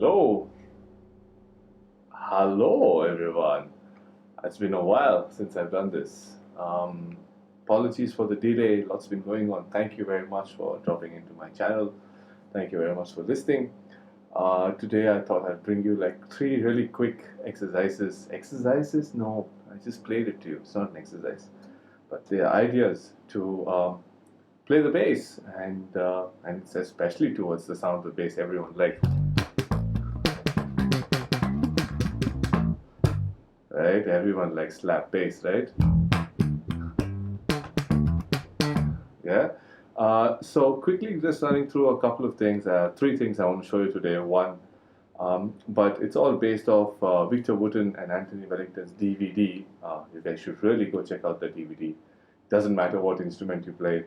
Hello, hello everyone. It's been a while since I've done this. Apologies for the delay, lots been going on. Thank you very much for dropping into my channel. Thank you very much for listening. Today I thought I'd bring you like 3 really quick exercises. Exercises? No, I just played it to you. It's not an exercise. But they are ideas to play the bass, and it's especially towards the sound of the bass everyone likes. Right? Everyone likes slap bass, right? Yeah. So quickly, just running through a couple of things. 3 things I want to show you today. One, but it's all based off Victor Wooten and Anthony Wellington's DVD. You guys should really go check out the DVD. Doesn't matter what instrument you play.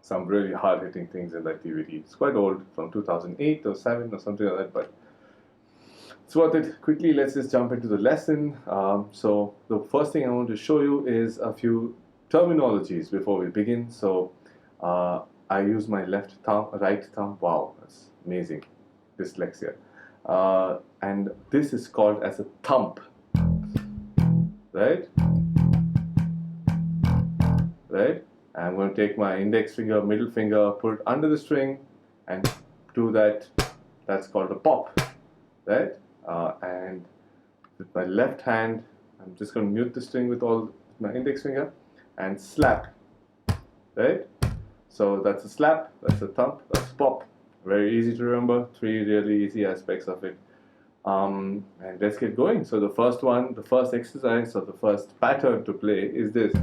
Some really hard-hitting things in that DVD. It's quite old, from 2008 or 7 or something like that, but it's worth it. Quickly, let's just jump into the lesson. So the first thing I want to show you is a few terminologies before we begin. So I use my left thumb, right thumb. Wow, that's amazing. Dyslexia. And this is called as a thump. Right? Right? I'm going to take my index finger, middle finger, put it under the string and do that. That's called a pop. Right? And with my left hand, I'm just going to mute the string with my index finger and slap. Right? So that's a slap, that's a thump, that's pop. Very easy to remember, 3 really easy aspects of it. And let's get going. So the first one, the first exercise or the first pattern to play is this.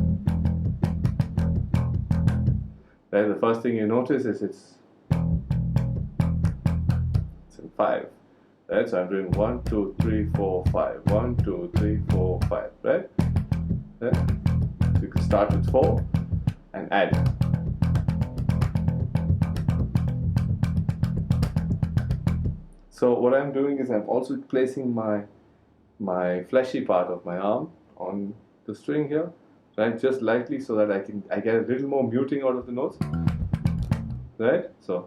Right? The first thing you notice is it's in 5. Right? So I'm doing 1, 2, 3, 4, 5. 1, 2, 3, 4, 5. Right? Yeah. So you can start with 4 and add. So what I'm doing is I'm also placing my fleshy part of my arm on the string here, right? Just lightly, so that I get a little more muting out of the notes. Right? So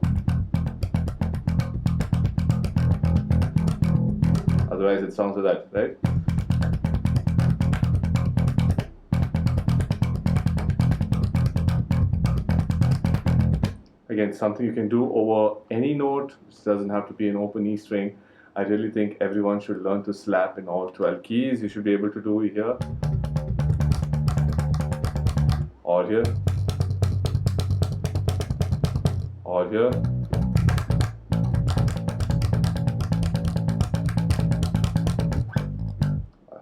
otherwise it sounds like that, right? Again, something you can do over any note. It doesn't have to be an open E string. I really think everyone should learn to slap in all 12 keys. You should be able to do it here, or here, or here.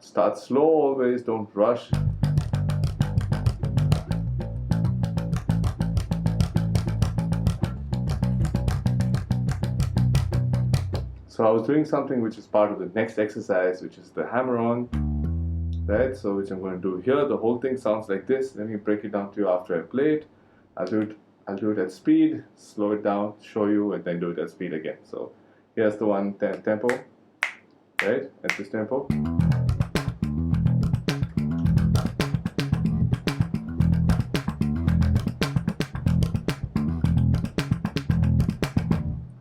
Start slow always, don't rush. So I was doing something which is part of the next exercise, which is the hammer-on, right? So which I'm going to do here. The whole thing sounds like this. Let me break it down to you after I play it. I'll do it at speed, slow it down, show you, and then do it at speed again. So here's the one tempo, right? At this tempo.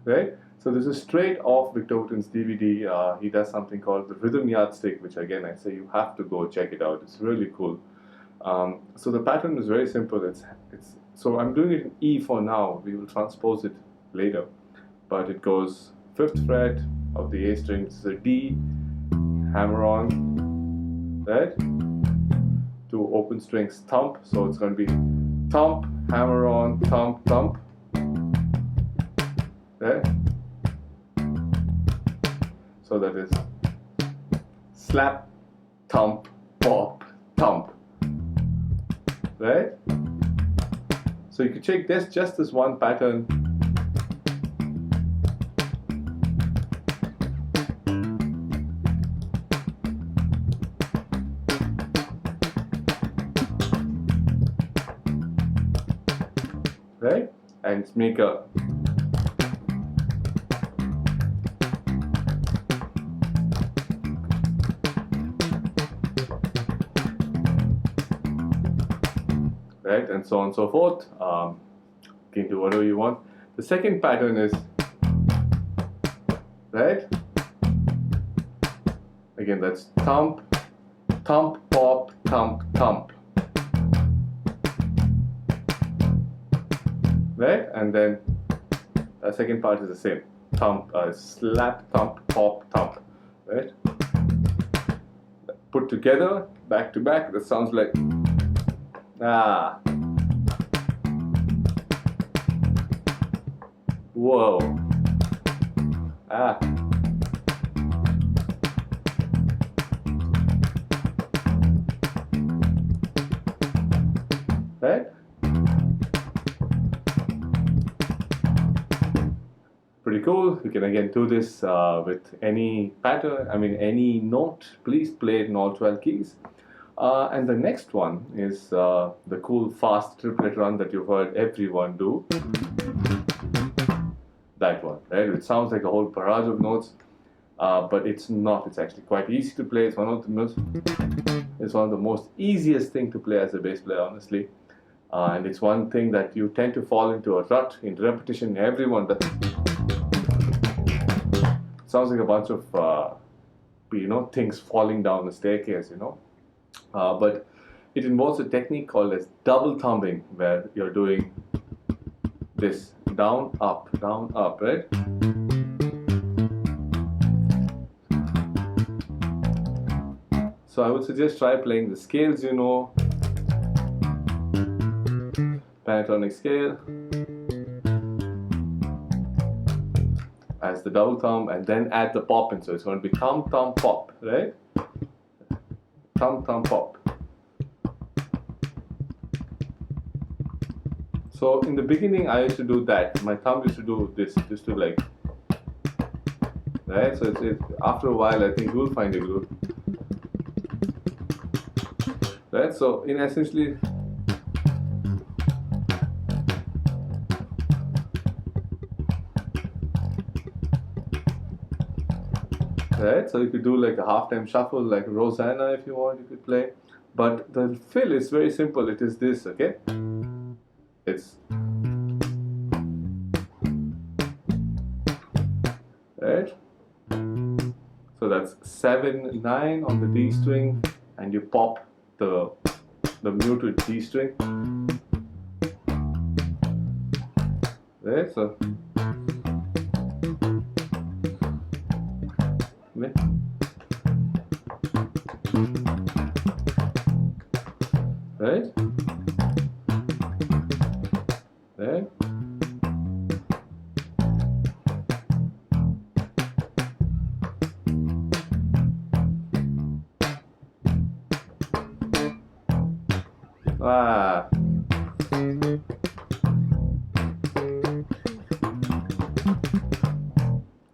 Right? So this is straight off Victor Wooten's DVD. He does something called the Rhythm Yardstick, which again I say you have to go check it out. It's really cool. So the pattern is very simple. So I'm doing it in E for now. We will transpose it later. But it goes 5th fret of the A string. This is a D, hammer on, right? 2 open strings, thump. So it's going to be thump, hammer on, thump, thump. Right? So that is slap, thump, pop, thump. Right? So you can check this just this one pattern right? And make a right, and so on and so forth. You can do whatever you want. The second pattern is, right? Again, that's thump, thump, pop, thump, thump. Right? And then the second part is the same. Thump, slap, thump, pop, thump. Right? Put together, back to back, that sounds like ah. Whoa. Ah. Right? Pretty cool. You can again do this with any pattern, any note. Please play it in all 12 keys. And the next one is the cool fast triplet run that you've heard everyone do. That one, right? It sounds like a whole barrage of notes, but it's not. It's actually quite easy to play. It's one of the most easiest thing to play as a bass player, honestly. And it's one thing that you tend to fall into a rut, into repetition. Everyone that sounds like a bunch of things falling down the staircase, but it involves a technique called as double thumbing, where you're doing this down, up, right? So I would suggest try playing the scales, pentatonic scale as the double thumb, and then add the pop in. So it's going to be thumb, thumb, pop, right? Thumb, thumb, pop. So in the beginning, I used to do that. My thumb used to do this, just to like, right? So it's after a while, I think you'll find it good, right? So in essentially, right? So you could do like a halftime shuffle, like Rosanna if you want, you could play. But the fill is very simple. It is this, okay? It's right. So that's 7, 9 on the D string, and you pop the muted D string. Right. So. Right? Right? Ah.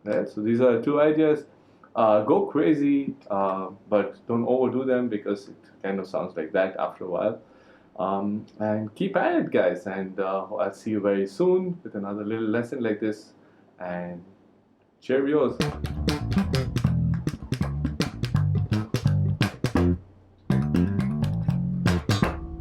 Right, so these are 2 ideas. Go crazy, but don't overdo them, because it kind of sounds like that after a while. And keep at it, guys, and I'll see you very soon with another little lesson like this, and cheerios.